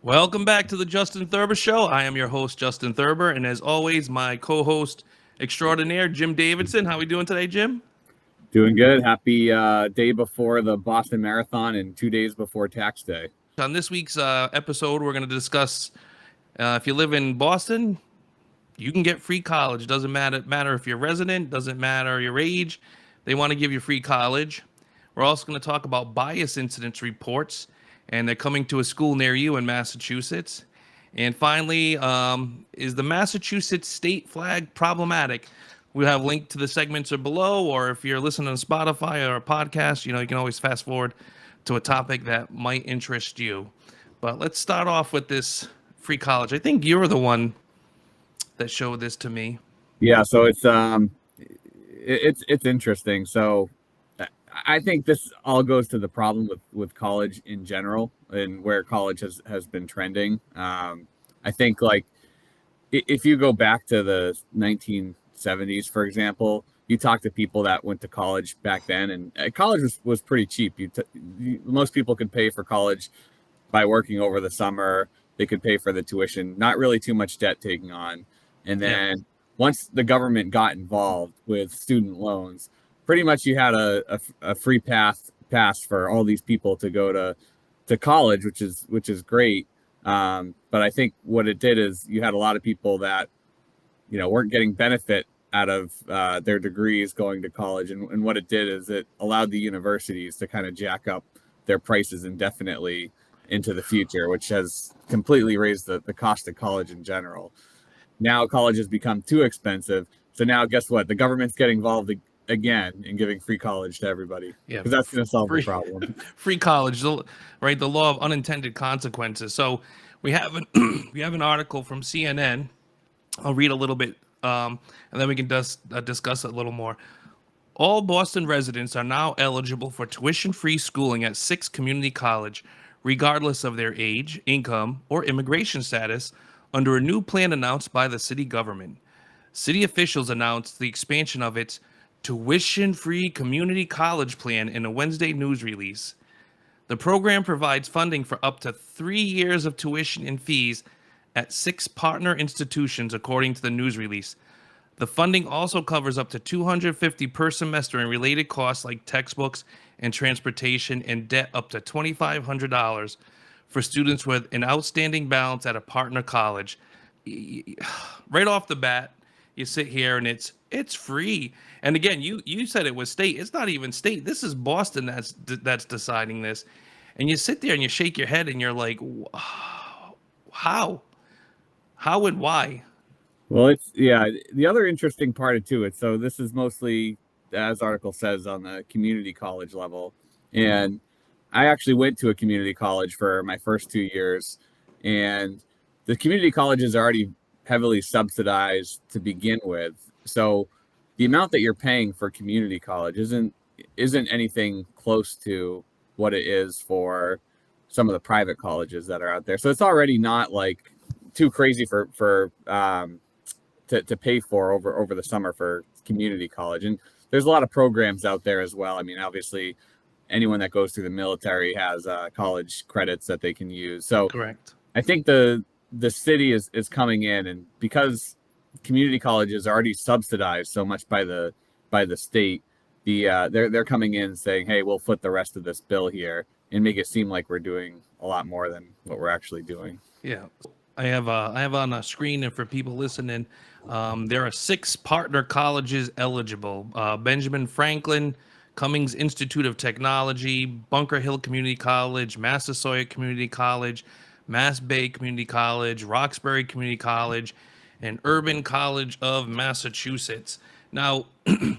Welcome back to the Justin Thurber Show. I am your host, Justin Thurber, and as always, my co-host extraordinaire, Jim Davidson. How are we doing today, Jim? Doing good. Happy day before the Boston Marathon and 2 days before tax day. On this week's episode, we're going to discuss if you live in Boston, you can get free college. Doesn't matter if you're a resident, doesn't matter your age. They want to give you free college. We're also going to talk about bias incidents reports, and they're coming to a school near you in Massachusetts. And finally, is the Massachusetts state flag problematic? We have linked to the segments are below, or if you're listening on Spotify or a podcast, you can always fast forward to a topic that might interest you. But let's start off with this free college. I think you were the one that showed this to me. Yeah, so it's interesting. So I think this all goes to the problem with college in general and where college has been trending. I think like if you go back to the 1970s, for example, you talk to people that went to college back then, and college was pretty cheap. Most people could pay for college by working over the summer. They could pay for the tuition, not really too much debt taking on. And Yeah. then once the government got involved with student loans, pretty much you had a free pass for all these people to go to college, which is great. But I think what it did is you had a lot of people that weren't getting benefit out of their degrees going to college, and what it did is it allowed the universities to kind of jack up their prices indefinitely into the future, which has completely raised the cost of college in general. Now college has become too expensive, so now guess what? The government's getting involved again in giving free college to everybody Yeah, because that's going to solve the free problem. free college, right? The law of unintended consequences. So we have an we have an article from CNN. I'll read a little bit, and then we can discuss it a little more. All Boston residents are now eligible for tuition-free schooling at Six Community College, regardless of their age, income, or immigration status, under a new plan announced by the city government. City officials announced the expansion of its tuition-free community college plan in a Wednesday news release. The program provides funding for up to 3 years of tuition and fees at six partner institutions, according to the news release. The funding also covers up to $250 per semester in related costs like textbooks and transportation, and debt up to $2,500 for students with an outstanding balance at a partner college. Right off the bat, you sit here and it's free. And again, you said it was state. It's not even state. This is Boston that's deciding this. And you sit there and you shake your head and you're like, how? How and why? Well, the other interesting part of too. So this is mostly, as article says, on the community college level, and I actually went to a community college for my first 2 years, and the community college is already heavily subsidized to begin with. So the amount that you're paying for community college isn't anything close to what it is for some of the private colleges that are out there. So it's already not like too crazy to pay for over the summer for community college. And there's a lot of programs out there as well. I mean, obviously, anyone that goes through the military has college credits that they can use. So Correct. I think the city is coming in, and because community college is already subsidized so much by the state, they're coming in saying, hey, we'll foot the rest of this bill here and make it seem like we're doing a lot more than what we're actually doing. Yeah. I have on a screen, and for people listening, there are six partner colleges eligible: Benjamin Franklin, Cummings Institute of Technology, Bunker Hill Community College, Massasoit Community College, Mass Bay Community College, Roxbury Community College, and Urban College of Massachusetts. Now, I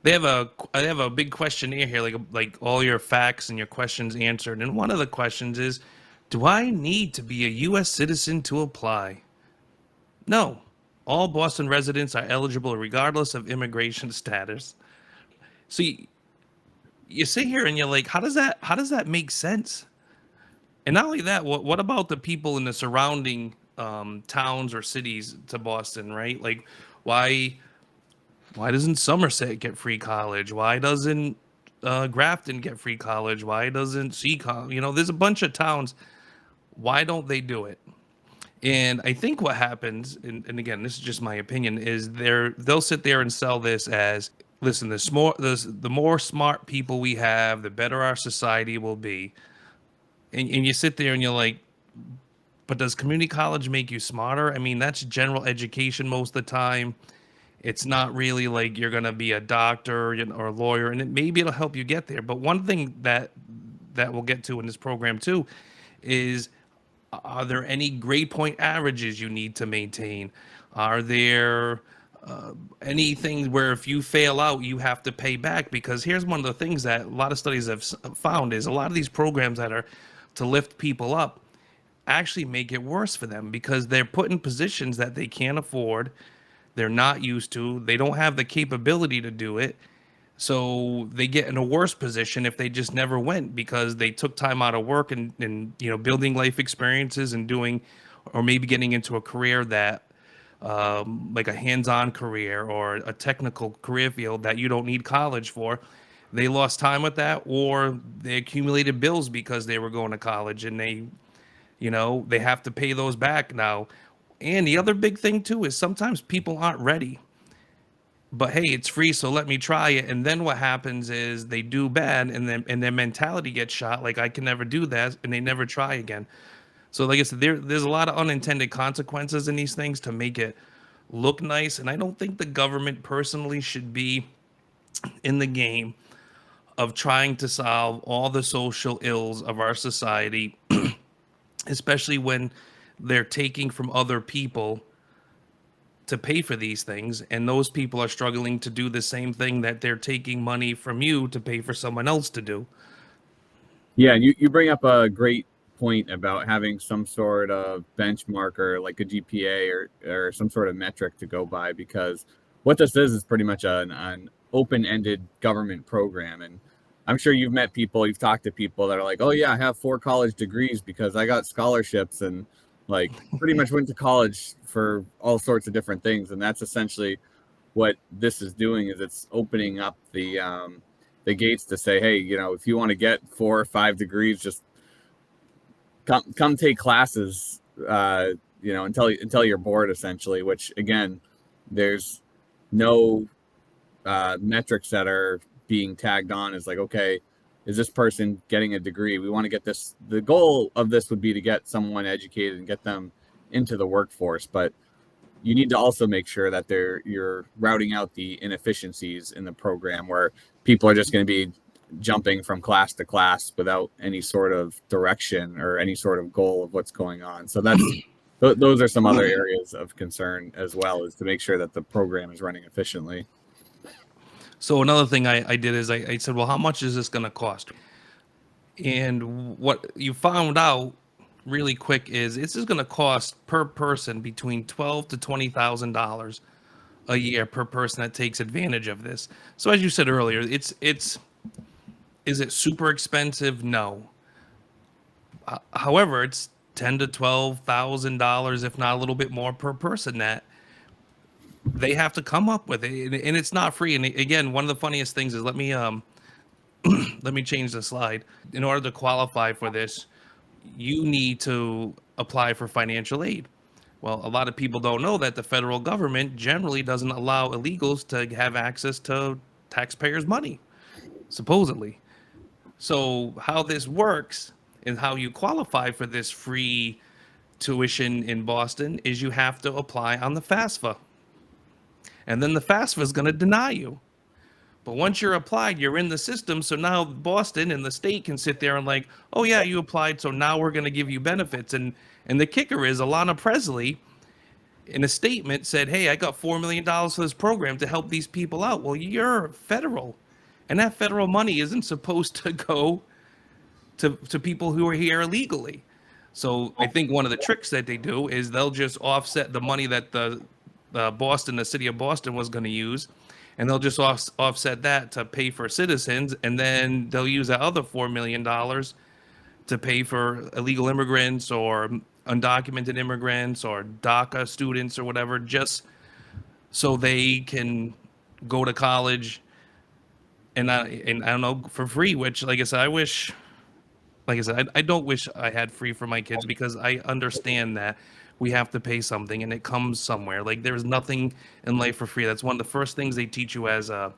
have a big questionnaire here, like all your facts and your questions answered. And one of the questions is, do I need to be a U.S. citizen to apply? No. All Boston residents are eligible regardless of immigration status. So you sit here and you're like, how does that make sense? And not only that, what about the people in the surrounding towns or cities to Boston, right? Like, why why doesn't Somerset get free college? Why doesn't Grafton get free college? Why doesn't Seacom? There's a bunch of towns. Why don't they do it? And I think what happens, and again, this is just my opinion, is they'll sit there and sell this as, listen, the more smart people we have, the better our society will be. And you sit there and you're like, but does community college make you smarter? I mean, that's general education most of the time. It's not really like you're gonna be a doctor, or a lawyer, and maybe it'll help you get there. But one thing that we'll get to in this program too is, are there any grade point averages you need to maintain? Are there anything where if you fail out, you have to pay back? Because here's one of the things that a lot of studies have found is a lot of these programs that are to lift people up actually make it worse for them because they're put in positions that they can't afford, they're not used to, they don't have the capability to do it. So they get in a worse position if they just never went because they took time out of work and building life experiences and doing, or maybe getting into a career that like a hands-on career or a technical career field that you don't need college for. They lost time with that, or they accumulated bills because they were going to college and they have to pay those back now. And the other big thing too is sometimes people aren't ready. But hey, it's free, so let me try it. And then what happens is they do bad, and their mentality gets shot. Like I can never do that, and they never try again. So, like I said, there's a lot of unintended consequences in these things to make it look nice. And I don't think the government personally should be in the game of trying to solve all the social ills of our society, especially when they're taking from other people to pay for these things, and those people are struggling to do the same thing that they're taking money from you to pay for someone else to do. Yeah, you bring up a great point about having some sort of benchmark or like a GPA or some sort of metric to go by, because what this is pretty much an open-ended government program. And I'm sure you've met people, you've talked to people that are like, oh yeah, I have 4 college degrees because I got scholarships and like pretty much went to college for all sorts of different things. And that's essentially what this is doing, is it's opening up the gates to say, hey, if you want to get 4 or 5 degrees, just come take classes, until you're bored, essentially. Which again, there's no metrics that are being tagged on as like, okay, is this person getting a degree? We want to get this. The goal of this would be to get someone educated and get them into the workforce, but you need to also make sure that you're routing out the inefficiencies in the program where people are just going to be jumping from class to class without any sort of direction or any sort of goal of what's going on. So those are some other areas of concern as well, is to make sure that the program is running efficiently. So another thing I did is I said, well, how much is this going to cost? And what you found out really quick is this is going to cost per person between $12,000 to $20,000 a year per person that takes advantage of this. So as you said earlier, it's is it super expensive? No. However, it's $10,000 to $12,000, if not a little bit more per person that they have to come up with it, and it's not free. And again, one of the funniest things is, let me change the slide. In order to qualify for this, you need to apply for financial aid. Well, a lot of people don't know that the federal government generally doesn't allow illegals to have access to taxpayers' money, supposedly. So, how this works and how you qualify for this free tuition in Boston is you have to apply on the FAFSA. And then the FAFSA is going to deny you. But once you're applied, you're in the system. So now Boston and the state can sit there and like, oh yeah, you applied, so now we're going to give you benefits. And the kicker is Alana Presley, in a statement, said, hey, I got $4 million for this program to help these people out. Well, you're federal, and that federal money isn't supposed to go to people who are here illegally. So I think one of the tricks that they do is they'll just offset the money that the city of Boston was going to use, and they'll just offset that to pay for citizens, and then they'll use that other $4 million to pay for illegal immigrants or undocumented immigrants or DACA students or whatever, just so they can go to college and I don't know, for free. Which, like I said, I wish like I said, I don't wish I had free for my kids because I understand that we have to pay something and it comes somewhere. Like there's nothing in life for free. That's one of the first things they teach you as a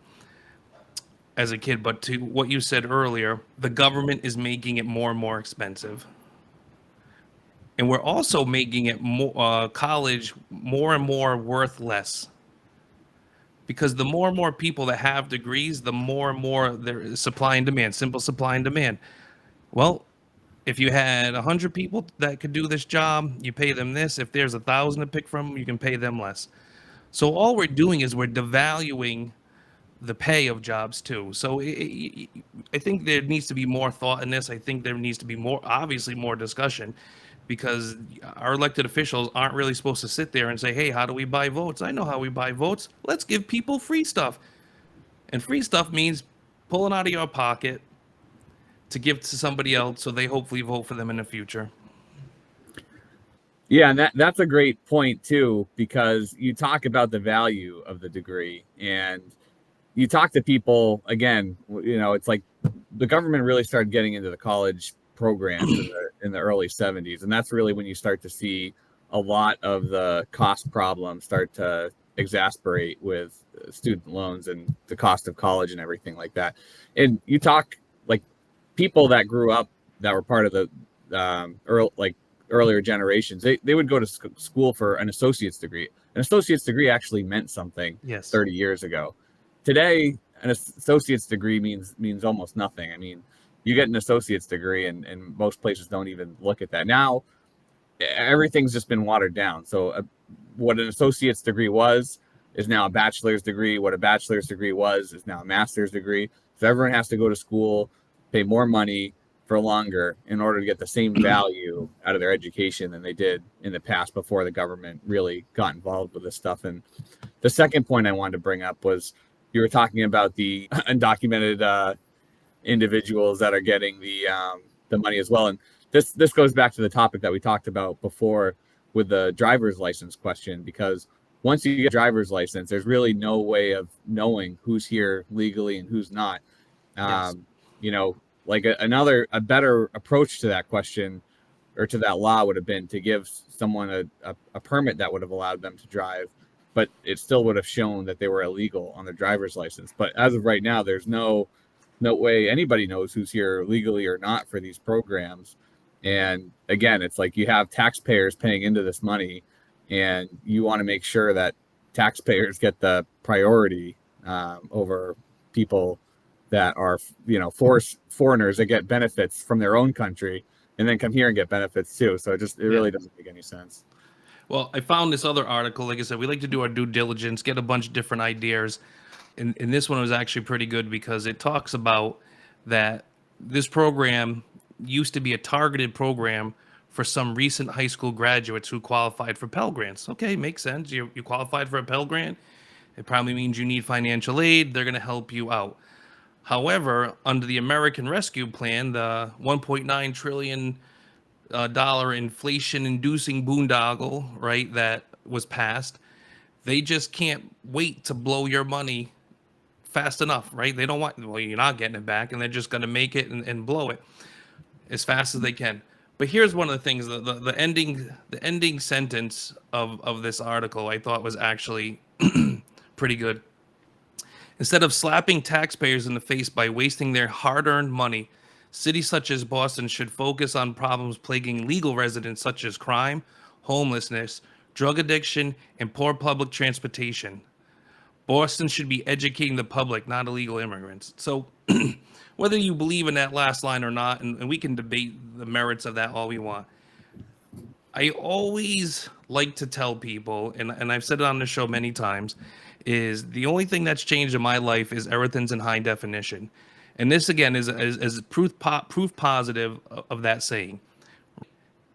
kid. But to what you said earlier, the government is making it more and more expensive, and we're also making it more college more and more worth less because the more and more people that have degrees, the more and more there is supply and demand, simple supply and demand. Well, if you had 100 people that could do this job, you pay them this. If there's 1,000 to pick from, you can pay them less. So all we're doing is we're devaluing the pay of jobs too. So I think there needs to be more thought in this. I think there needs to be more, obviously, more discussion, because our elected officials aren't really supposed to sit there and say, "Hey, how do we buy votes? I know how we buy votes. Let's give people free stuff." And free stuff means pulling out of your pocket to give to somebody else, so they hopefully vote for them in the future. Yeah, and that's a great point too, because you talk about the value of the degree, and you talk to people again. It's like the government really started getting into the college programs in the early '70s, and that's really when you start to see a lot of the cost problems start to exasperate with student loans and the cost of college and everything like that. And you talk like people that grew up that were part of the earlier generations, they would go to school for an associate's degree. An associate's degree actually meant something Yes. 30 years ago. Today, an associate's degree means almost nothing. I mean, you get an associate's degree, and most places don't even look at that. Now, everything's just been watered down. So, what an associate's degree was is now a bachelor's degree. What a bachelor's degree was is now a master's degree. So, everyone has to go to school, pay more money for longer in order to get the same value out of their education than they did in the past before the government really got involved with this stuff. And the second point I wanted to bring up was you were talking about the undocumented individuals that are getting the money as well. And this goes back to the topic that we talked about before with the driver's license question, because once you get a driver's license, there's really no way of knowing who's here legally and who's not. Yes. Um, like a better approach to that question or to that law would have been to give someone a permit that would have allowed them to drive, but it still would have shown that they were illegal on their driver's license. But as of right now, there's no way anybody knows who's here legally or not for these programs. And again, it's like you have taxpayers paying into this money, and you want to make sure that taxpayers get the priority over people that are foreigners that get benefits from their own country and then come here and get benefits too. So it Yeah. really doesn't make any sense. Well, I found this other article. Like I said, we like to do our due diligence, get a bunch of different ideas. And this one was actually pretty good because it talks about that this program used to be a targeted program for some recent high school graduates who qualified for Pell Grants. Okay, makes sense. You qualified for a Pell Grant. It probably means you need financial aid. They're going to help you out. However, under the American Rescue Plan, the 1.9 trillion dollar inflation-inducing boondoggle, right, that was passed, they just can't wait to blow your money fast enough, right? They don't want, well, you're not getting it back, and they're just going to make it and blow it as fast as they can. But here's one of the things: the ending sentence of this article I thought was actually pretty good. Instead of slapping taxpayers in the face by wasting their hard earned money, cities such as Boston should focus on problems plaguing legal residents such as crime, homelessness, drug addiction, and poor public transportation. Boston should be educating the public, not illegal immigrants. So, whether you believe in that last line or not, and we can debate the merits of that all we want, I always like to tell people, and I've said it on the show many times, is the only thing that's changed in my life is everything's in high definition. And this again is proof positive of that saying.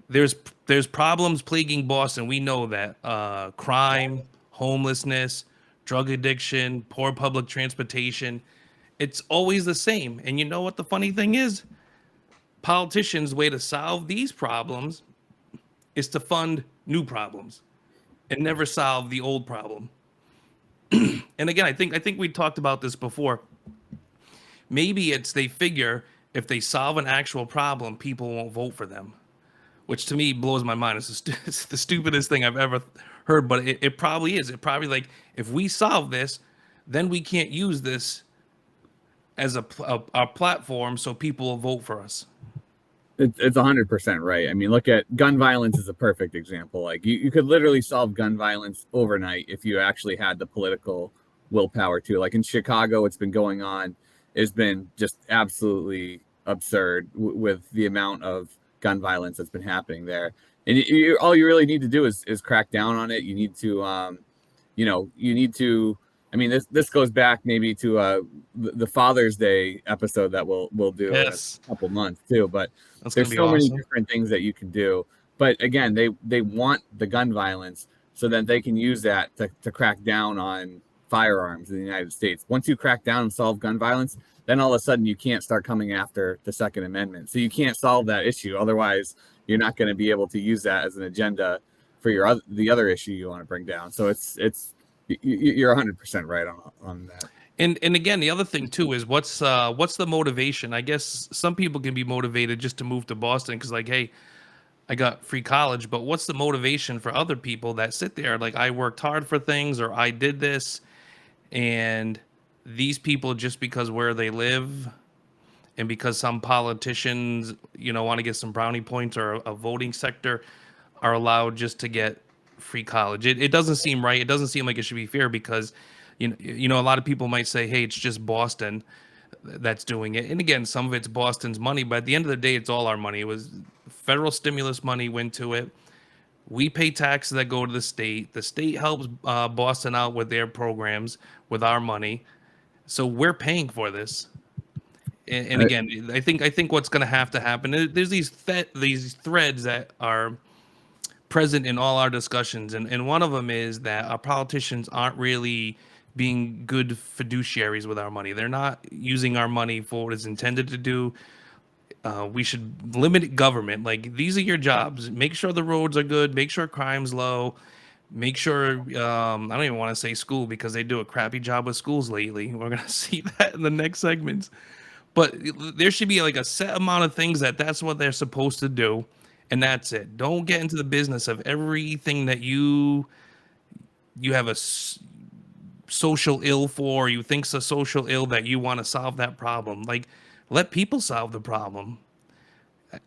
There's there's problems plaguing Boston. We know that crime, homelessness, drug addiction, poor public transportation. It's always the same. And you know what the funny thing is? Politicians' way to solve these problems is to fund new problems and never solve the old problem. And again, I think we talked about this before. Maybe it's they figure if they solve an actual problem, people won't vote for them, which to me blows my mind. It's the stupidest thing I've ever heard, but it probably is. It probably like if we solve this, then we can't use this as a platform, so people will vote for us. It's 100% right. I mean, look at gun violence is a perfect example. Like you could literally solve gun violence overnight if you actually had the political willpower to. Like in Chicago, what's been going on has been just absolutely absurd with the amount of gun violence that's been happening there. And all you really need to do is crack down on it. You need to, you need to. I mean, this goes back maybe to the Father's Day episode that we'll do in Yes, a couple months too. But that's gonna there's be so many awesome. different things that you can do. But again, they want the gun violence so that they can use that to crack down on firearms in the United States. Once you crack down and solve gun violence, then all of a sudden you can't start coming after the Second Amendment. So you can't solve that issue. Otherwise, you're not going to be able to use that as an agenda for the other issue you want to bring down. So you're 100% right on that. And again, the other thing too is what's the motivation? I guess some people can be motivated just to move to Boston because like, hey, I got free college, but what's the motivation for other people that sit there like I worked hard for things or I did this, and these people just because where they live and because some politicians, want to get some brownie points or a voting sector are allowed just to get free college. It doesn't seem right. It doesn't seem like it should be fair because a lot of people might say, hey, it's just Boston that's doing it. And again, some of it's Boston's money, but at the end of the day, it's all our money. It was federal stimulus money went to it. We pay taxes that go to the state. The state helps Boston out with their programs with our money. So we're paying for this. And I, again, I think what's going to happen. There's these threads that are present in all our discussions, and one of them is that our politicians aren't really being good fiduciaries with our money. They're not using our money for what it's intended to do. We should limit government. Like these are your jobs. Make sure the roads are good. Make sure crime's low. Make sure I don't even want to say school because they do a crappy job with schools lately. We're gonna see that in the next segments. But there should be like a set amount of things that's what they're supposed to do, and that's it. Don't get into the business of everything that you have social ill for. You think's a social ill that you want to solve that problem. Like let people solve the problem.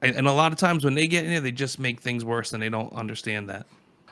And a lot of times when they get in there, they just make things worse, and they don't understand that.